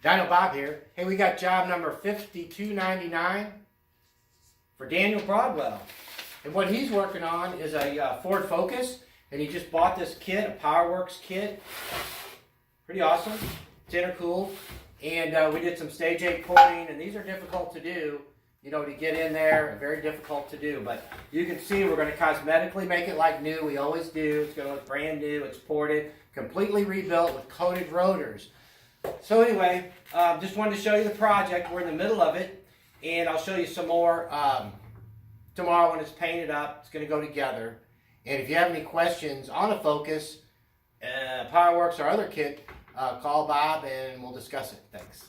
Dino Bob here. Hey, we got job number 5299 for Daniel Broadwell. And what he's working on is a Ford Focus. And he just bought this kit, a PowerWorks kit. Pretty awesome. It's intercooled. And we did some stage 8 porting. And these are difficult to do, you know, to get in there. Very difficult to do. But you can see we're going to cosmetically make it like new. We always do. It's going to look brand new. It's ported. Completely rebuilt with coated rotors. So anyway, just wanted to show you the project. We're in the middle of it, and I'll show you some more tomorrow when it's painted up. It's going to go together. And if you have any questions on a Focus, PowerWorks or other kit, call Bob and we'll discuss it. Thanks.